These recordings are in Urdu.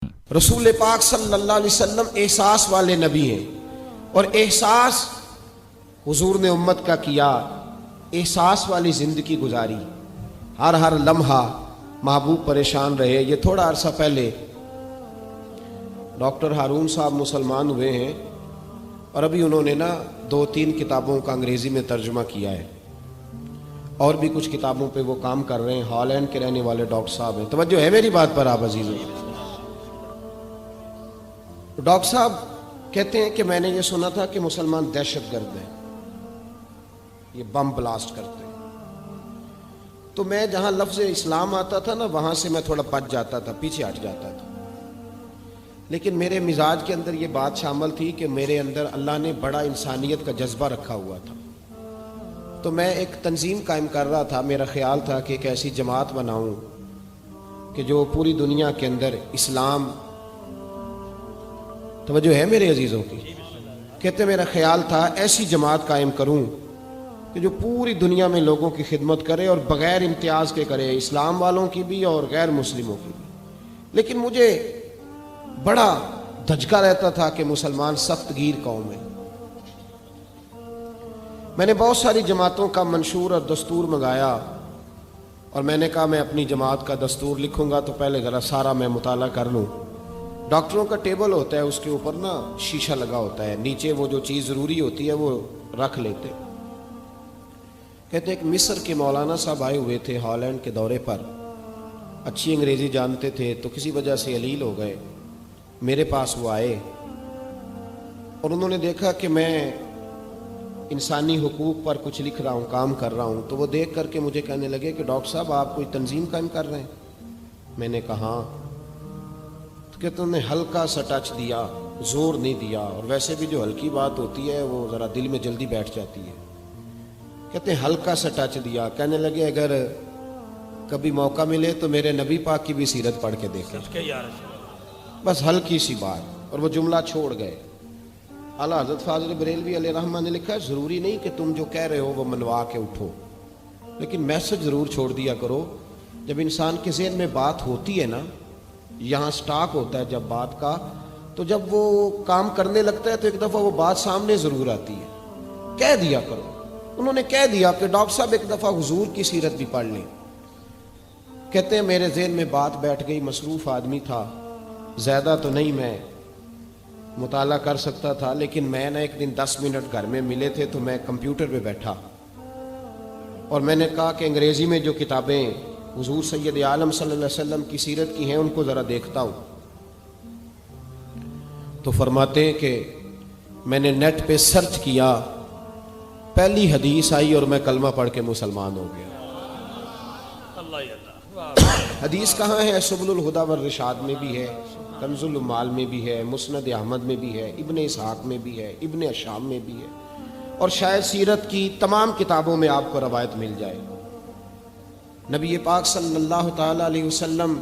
رسول پاک صلی اللہ علیہ وسلم احساس والے نبی ہیں، اور احساس حضور نے امت کا کیا، احساس والی زندگی گزاری، ہر لمحہ محبوب پریشان رہے۔ یہ تھوڑا عرصہ پہلے ڈاکٹر ہارون صاحب مسلمان ہوئے ہیں، اور ابھی انہوں نے 2-3 کتابوں کا انگریزی میں ترجمہ کیا ہے، اور بھی کچھ کتابوں پہ وہ کام کر رہے ہیں۔ ہالینڈ کے رہنے والے ڈاکٹر صاحب ہیں۔ توجہ ہے میری بات پر آپ عزیزوں؟ ڈاکٹر صاحب کہتے ہیں کہ میں نے یہ سنا تھا کہ مسلمان دہشت گرد ہیں، یہ بم بلاسٹ کرتے ہیں۔ تو میں جہاں لفظ اسلام آتا تھا وہاں سے میں تھوڑا بچ جاتا تھا، پیچھے ہٹ جاتا تھا، لیکن میرے مزاج کے اندر یہ بات شامل تھی کہ میرے اندر اللہ نے بڑا انسانیت کا جذبہ رکھا ہوا تھا۔ تو میں ایک تنظیم قائم کر رہا تھا، میرا خیال تھا کہ ایک ایسی جماعت بناؤں کہ جو پوری دنیا کے اندر اسلام، توجہ ہے میرے عزیزوں کی، کہتے میرا خیال تھا ایسی جماعت قائم کروں کہ جو پوری دنیا میں لوگوں کی خدمت کرے اور بغیر امتیاز کے کرے، اسلام والوں کی بھی اور غیر مسلموں کی بھی۔ لیکن مجھے بڑا دھچکا رہتا تھا کہ مسلمان سخت گیر قوم ہے۔ میں نے بہت ساری جماعتوں کا منشور اور دستور منگایا، اور میں نے کہا میں اپنی جماعت کا دستور لکھوں گا تو پہلے ذرا سارا میں مطالعہ کر لوں۔ ڈاکٹروں کا ٹیبل ہوتا ہے، اس کے اوپر شیشہ لگا ہوتا ہے، نیچے وہ جو چیز ضروری ہوتی ہے وہ رکھ لیتے۔ کہتے ایک مصر کے مولانا صاحب آئے ہوئے تھے ہالینڈ کے دورے پر، اچھی انگریزی جانتے تھے، تو کسی وجہ سے علیل ہو گئے۔ میرے پاس وہ آئے اور انہوں نے دیکھا کہ میں انسانی حقوق پر کچھ لکھ رہا ہوں، کام کر رہا ہوں، تو وہ دیکھ کر کے مجھے کہنے لگے کہ ڈاکٹر صاحب آپ کوئی تنظیم قائم کر رہے ہیں؟ میں نے کہا ہاں۔ تو کہتے انہوں نے ہلکا سا ٹچ دیا، زور نہیں دیا، اور ویسے بھی جو ہلکی بات ہوتی ہے وہ ذرا دل میں جلدی بیٹھ جاتی ہے۔ کہتے ہیں ہلکا سا ٹچ دیا، کہنے لگے اگر کبھی موقع ملے تو میرے نبی پاک کی بھی سیرت پڑھ کے دیکھیں، بس ہلکی سی بات، اور وہ جملہ چھوڑ گئے۔ اعلیٰ حضرت فاضل بریلوی علیہ رحمہ نے لکھا ہے ضروری نہیں کہ تم جو کہہ رہے ہو وہ منوا کے اٹھو، لیکن میسج ضرور چھوڑ دیا کرو۔ جب انسان کے ذہن میں بات ہوتی ہے یہاں سٹاک ہوتا ہے جب بات کا، تو جب وہ کام کرنے لگتا ہے تو ایک دفعہ وہ بات سامنے ضرور آتی ہے، کہہ دیا کرو۔ انہوں نے کہہ دیا کہ ڈاکٹر صاحب ایک دفعہ حضور کی سیرت بھی پڑھ لیں۔ کہتے ہیں میرے ذہن میں بات بیٹھ گئی، مصروف آدمی تھا، زیادہ تو نہیں میں مطالعہ کر سکتا تھا، لیکن میں ایک دن 10 منٹ گھر میں ملے تھے تو میں کمپیوٹر پہ بیٹھا، اور میں نے کہا کہ انگریزی میں جو کتابیں حضور سید عالم صلی اللہ علیہ وسلم کی سیرت کی ہیں ان کو ذرا دیکھتا ہوں۔ تو فرماتے ہیں کہ میں نے نیٹ پہ سرچ کیا، پہلی حدیث آئی اور میں کلمہ پڑھ کے مسلمان ہو گیا۔ حدیث کہاں ہے؟ سبل الہدی والرشاد میں بھی ہے، کنز المال میں بھی ہے، مسند احمد میں بھی ہے، ابن اسحاق میں بھی ہے، ابن اشام میں بھی ہے، اور شاید سیرت کی تمام کتابوں میں آپ کو روایت مل جائے۔ نبی پاک صلی اللہ تعالی علیہ وسلم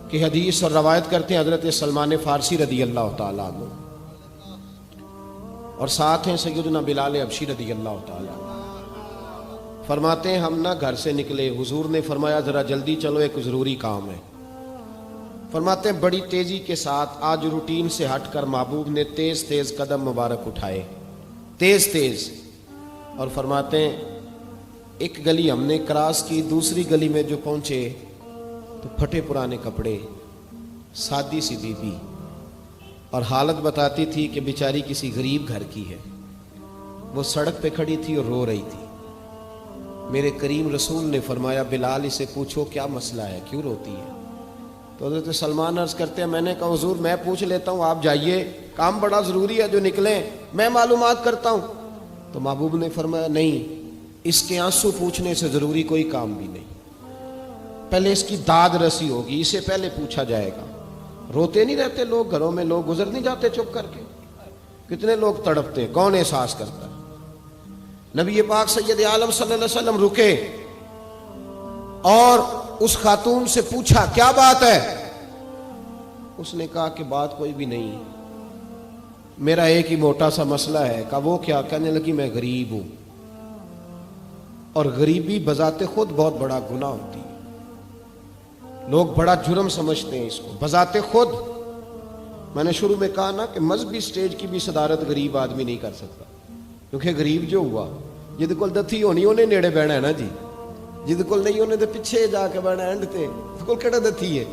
کی حدیث اور روایت کرتے ہیں حضرت سلمان فارسی رضی اللہ تعالی عنہ، اور ساتھ ہیں سیدنا بلال حبشی رضی اللہ تعالی عنہ۔ فرماتے ہیں ہم گھر سے نکلے، حضور نے فرمایا ذرا جلدی چلو ایک ضروری کام ہے۔ فرماتے ہیں بڑی تیزی کے ساتھ آج روٹین سے ہٹ کر محبوب نے تیز تیز قدم مبارک اٹھائے، تیز تیز، اور فرماتے ہیں ایک گلی ہم نے کراس کی، دوسری گلی میں جو پہنچے تو پھٹے پرانے کپڑے، سادی سی بی بی، اور حالت بتاتی تھی کہ بیچاری کسی غریب گھر کی ہے۔ وہ سڑک پہ کھڑی تھی اور رو رہی تھی۔ میرے کریم رسول نے فرمایا بلال اسے پوچھو کیا مسئلہ ہے، کیوں روتی ہے؟ تو حضرت سلمان عرض کرتے ہیں میں نے کہا حضور میں پوچھ لیتا ہوں، آپ جائیے، کام بڑا ضروری ہے جو نکلیں، میں معلومات کرتا ہوں۔ تو محبوب نے فرمایا نہیں، اس کے آنسو پوچھنے سے ضروری کوئی کام بھی نہیں، پہلے اس کی داد رسی ہوگی، اسے پہلے پوچھا جائے گا۔ روتے نہیں رہتے لوگ گھروں میں، لوگ گزر نہیں جاتے چپ کر کے؟ کتنے لوگ تڑپتے ہیں، کون احساس کرتا ہے؟ نبی پاک سید عالم صلی اللہ علیہ وسلم رکے اور اس خاتون سے پوچھا کیا بات ہے؟ اس نے کہا کہ بات کوئی بھی نہیں، میرا ایک ہی موٹا سا مسئلہ ہے۔ کہا وہ کیا؟ کہنے لگی میں غریب ہوں، اور غریبی بذات خود بہت بڑا گناہ ہوتی ہے۔ لوگ بڑا جرم سمجھتے ہیں اس کو بذات خود. میں نے شروع میں کہا نا کہ مذہبی سٹیج کی بھی صدارت غریب آدمی نہیں کر سکتا, کیونکہ غریب جو ہوا جہد کول دتھی ہونی انہیں نیڑے بہنا ہے نا جی, جہد کول نہیں انہیں تو پیچھے جا کے بہنا اینڈ تے کول کہڑا دتھی ہے.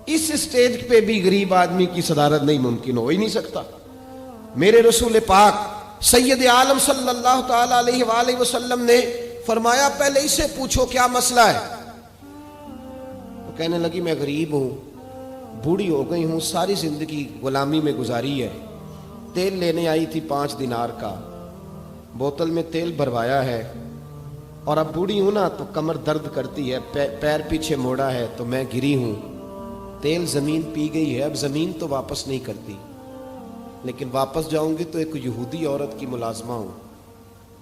اس سٹیج پہ بھی غریب آدمی کی صدارت نہیں ممکن ہو ہی نہیں سکتا. میرے رسول پاک سید عالم صلی اللہ تعالی علیہ وآلہ وسلم نے فرمایا پہلے اسے پوچھو کیا مسئلہ ہے. وہ کہنے لگی میں غریب ہوں, بوڑھی ہو گئی ہوں, ساری زندگی غلامی میں گزاری ہے, تیل لینے آئی تھی 5 دینار کا, بوتل میں تیل بھروایا ہے, اور اب بوڑھی ہوں نا تو کمر درد کرتی ہے, پیر پیچھے موڑا ہے تو میں گری ہوں, تیل زمین پی گئی ہے, اب زمین تو واپس نہیں کرتی, لیکن واپس جاؤں گی تو ایک یہودی عورت کی ملازمہ ہوں,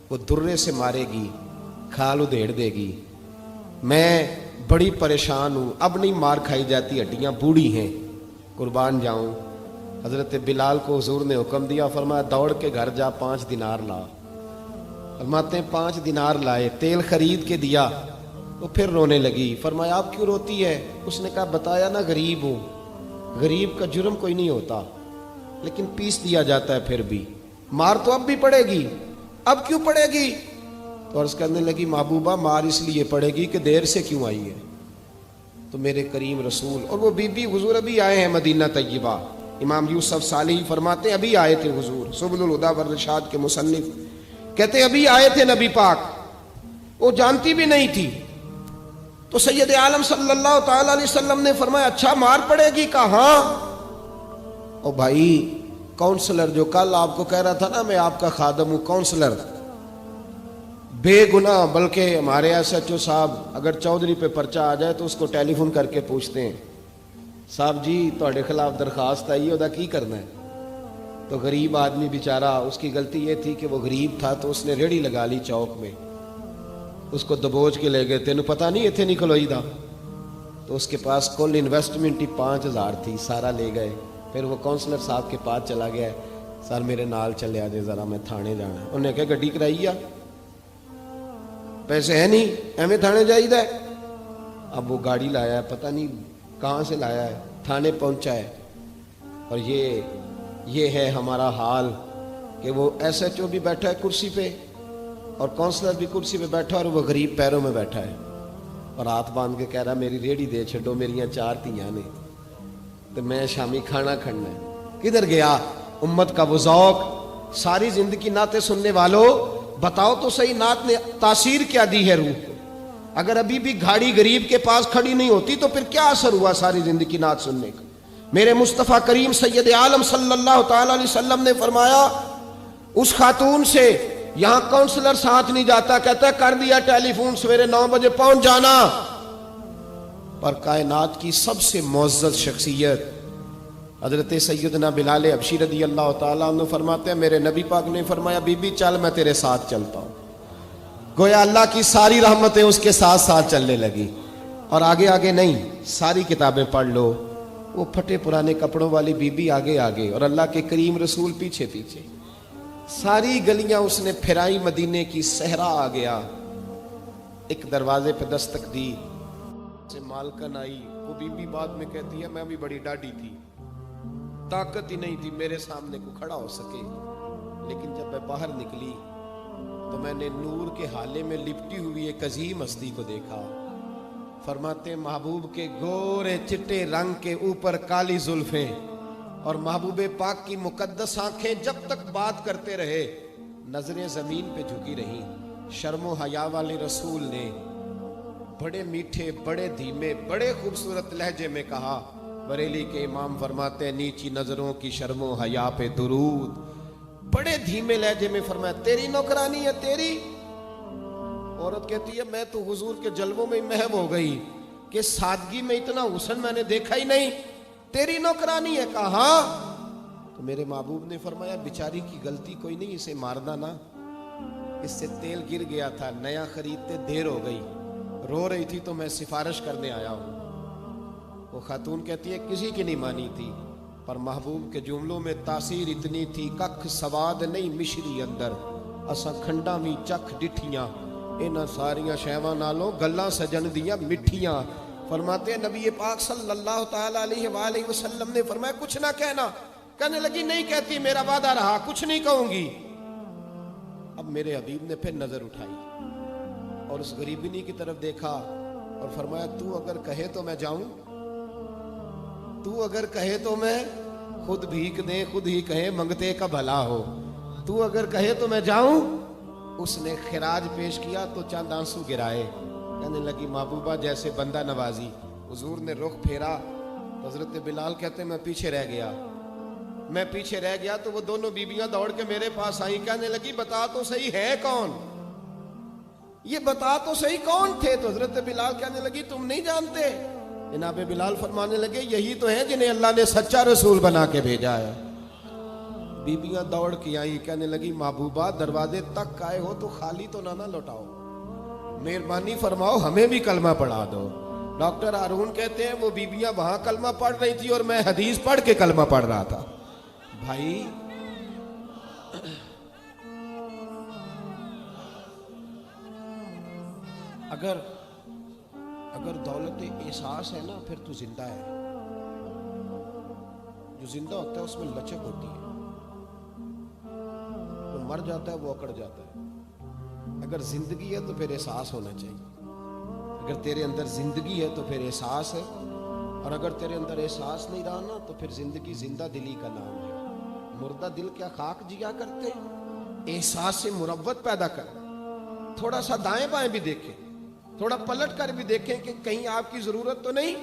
وہ درے سے مارے گی, کھال ادھیڑ دے گی, میں بڑی پریشان ہوں, اب نہیں مار کھائی جاتی, ہڈیاں بوڑھی ہیں, قربان جاؤں. حضرت بلال کو حضور نے حکم دیا, فرمایا دوڑ کے گھر جا 5 دینار لا. فرماتے ہیں 5 دینار لائے, تیل خرید کے دیا, وہ پھر رونے لگی. فرمایا آپ کیوں روتی ہے؟ اس نے کہا بتایا نا غریب ہوں, غریب کا جرم کوئی نہیں ہوتا, لیکن پیس دیا جاتا ہے, پھر بھی مار تو اب بھی پڑے گی, اب کیوں پڑے گی؟ تو عرض کرنے لگی محبوبہ مار اس لیے پڑے گی کہ دیر سے کیوں آئی ہے. تو میرے کریم رسول اور وہ بی بی حضور ابھی آئے ہیں مدینہ طیبہ. امام یوسف صالحی فرماتے ہیں ابھی آئے تھے حضور, سبل الہدیٰ والرشاد کے مصنف کہتے ہیں ابھی آئے تھے نبی پاک, وہ جانتی بھی نہیں تھی. تو سید عالم صلی اللہ تعالی علیہ وسلم نے فرمایا اچھا مار پڑے گی؟ کہا ہاں. او بھائی کونسلر جو کل آپ کو کہہ رہا تھا نا میں آپ کا خادم ہوں, کونسلر بے گناہ, بلکہ ہمارے ایس ایچ او صاحب اگر چودھری پہ پرچہ آ جائے تو اس کو ٹیلی فون کر کے پوچھتے ہیں صاحب جی تہاڈے خلاف درخواست آئی ہے, کی کرنا ہے. تو غریب آدمی بیچارہ, اس کی غلطی یہ تھی کہ وہ غریب تھا تو اس نے ریڑھی لگا لی چوک میں, اس کو دبوچ کے لے گئے, تینوں پتہ نہیں اتنے نہیں کھلوئی دا. تو اس کے پاس کل انویسٹمنٹ ہی 5000 تھی, سارا لے گئے. پھر وہ کونسلر صاحب کے پاس چلا گیا, سر میرے نال چلے آ جائے ذرا, میں تھانے جانا ہے. انہیں کہا گڈی کرائی آ, پیسے ہیں نہیں, ایویں تھانے جائید ہے. اب وہ گاڑی لایا ہے, پتہ نہیں کہاں سے لایا ہے, تھانے پہنچا ہے. اور یہ ہے ہمارا حال کہ وہ ایس ایچ او بھی بیٹھا ہے کرسی پہ اور کونسلر بھی کرسی پہ بیٹھا, اور وہ غریب پیروں میں بیٹھا ہے اور ہاتھ باندھ کے کہہ رہا میری ریڑھی دے چھڈو, میریاں 4 دھیاں نے تو میں شامی کھانا کھڑنا ہے. کدھر گیا امت کا وہ ذوق؟ ساری زندگی نعتیں سننے والوں بتاؤ تو صحیح نعت نے تاثیر کیا دی ہے روح کو؟ اگر ابھی بھی گھاڑی غریب کے پاس کھڑی نہیں ہوتی تو پھر کیا اثر ہوا ساری زندگی نعت سننے کا؟ میرے مصطفیٰ کریم سید عالم صلی اللہ تعالی علیہ وسلم نے فرمایا اس خاتون سے یہاں کونسلر ساتھ نہیں جاتا, کہتا ہے کر دیا ٹیلی فون, سویرے 9 بجے پہنچ جانا. پر کائنات کی سب سے معزز شخصیت حضرت سیدنا بلال حبشی رضی اللہ تعالیٰ عنہ فرماتے ہیں میرے نبی پاک نے فرمایا بی بی چل میں تیرے ساتھ چلتا ہوں. گویا اللہ کی ساری رحمتیں اس کے ساتھ ساتھ چلنے لگی. اور آگے آگے نہیں, ساری کتابیں پڑھ لو, وہ پھٹے پرانے کپڑوں والی بی بی آگے آگے اور اللہ کے کریم رسول پیچھے پیچھے. ساری گلیاں اس نے پھرائی, مدینے کی صحرا آ گیا. ایک دروازے پہ دستک دی, سے مالکن آئی. وہ بی بی بعد میں کہتی ہے میں بھی بڑی ڈاڈی تھی, طاقت ہی نہیں تھی میرے سامنے کو کھڑا ہو سکے, لیکن جب میں باہر نکلی تو میں نے نور کے حالے میں لپٹی ہوئی ایک عظیم ہستی کو دیکھا. فرماتے ہیں محبوب کے گورے چٹے رنگ کے اوپر کالی زلفیں اور محبوب پاک کی مقدس آنکھیں جب تک بات کرتے رہے نظریں زمین پہ جھکی رہیں. شرم و حیا والے رسول نے بڑے میٹھے, بڑے دھیمے, بڑے خوبصورت لہجے میں کہا. بریلی کے امام فرماتے ہیں نیچی نظروں کی شرم و حیا پہ درود. بڑے دھیمے لہجے میں فرمایا تیری نوکرانی ہے تیری. عورت کہتی ہے میں تو حضور کے جلووں میں محو ہو گئی کہ سادگی میں اتنا حسن میں نے دیکھا ہی نہیں, تیری نوکرانی ہے. کہا ہاں. تو میرے محبوب نے فرمایا بیچاری کی غلطی کوئی نہیں, اسے مارنا نا, اس سے تیل گر گیا تھا, نیا خریدتے دیر ہو گئی, رو رہی تھی تو میں سفارش کرنے آیا ہوں. وہ خاتون کہتی ہے کسی کی نہیں مانی تھی, پر محبوب کے جملوں میں تاثیر اتنی تھی ککھ سواد نہیں مشری اندر, اساں کھنڈا بھی چکھ ڈٹھیاں, انہاں ساریاں شیواں نالوں گلاں سجن دیاں مٹھیاں. فرماتے ہیں نبی پاک صلی اللہ تعالی علیہ وآلہ وسلم نے فرمایا کچھ نہ کہنا. کہنے لگی نہیں کہتی، میرا وعدہ رہا، کچھ نہیں کہوں گی. اب میرے حبیب نے پھر نظر اٹھائی اور اس غریبنی کی طرف دیکھا اور فرمایا تو اگر کہے تو میں جاؤں، تو اگر کہے تو میں خود بھیک دیں، خود ہی کہیں منگتے کا بھلا ہو، تو اگر کہے تو میں جاؤں. اس نے خراج پیش کیا تو چند آنسو گرائے. کہنے لگی محبوبہ جیسے بندہ نوازی. حضور نے رخ پھیرا تو حضرت بلال کہتے میں پیچھے رہ گیا. میں پیچھے رہ گیا تو وہ دونوں بیبیاں دوڑ کے میرے پاس آئیں. کہنے لگی بتا تو صحیح ہے کون، یہ بتا تو صحیح کون تھے. تو حضرت بلال کہنے لگی تم نہیں جانتے. جناب بلال فرمانے لگے یہی تو ہیں جنہیں اللہ نے سچا رسول بنا کے بھیجا ہے. بیبیاں دوڑ کے آئیں. کہنے لگی محبوبہ دروازے تک آئے ہو تو خالی تو نہ لوٹاؤ، مہربانی فرماؤ ہمیں بھی کلمہ پڑھا دو. ڈاکٹر ہارون کہتے ہیں وہ بیبیاں وہاں کلمہ پڑھ رہی تھی اور میں حدیث پڑھ کے کلمہ پڑھ رہا تھا. بھائی اگر دولت احساس ہے نا پھر تو زندہ ہے. جو زندہ ہوتا ہے اس میں لچک ہوتی ہے، جو مر جاتا ہے وہ اکڑ جاتا ہے. اگر زندگی ہے تو پھر احساس ہونا چاہیے. اگر تیرے اندر زندگی ہے تو پھر احساس ہے، اور اگر تیرے اندر احساس نہیں رہا نا تو پھر زندگی زندہ دلی کا نام ہے. مردہ دل کیا خاک جیا کرتے، احساس سے مروت پیدا کر. تھوڑا سا دائیں بائیں بھی دیکھیں، تھوڑا پلٹ کر بھی دیکھیں کہ کہیں آپ کی ضرورت تو نہیں.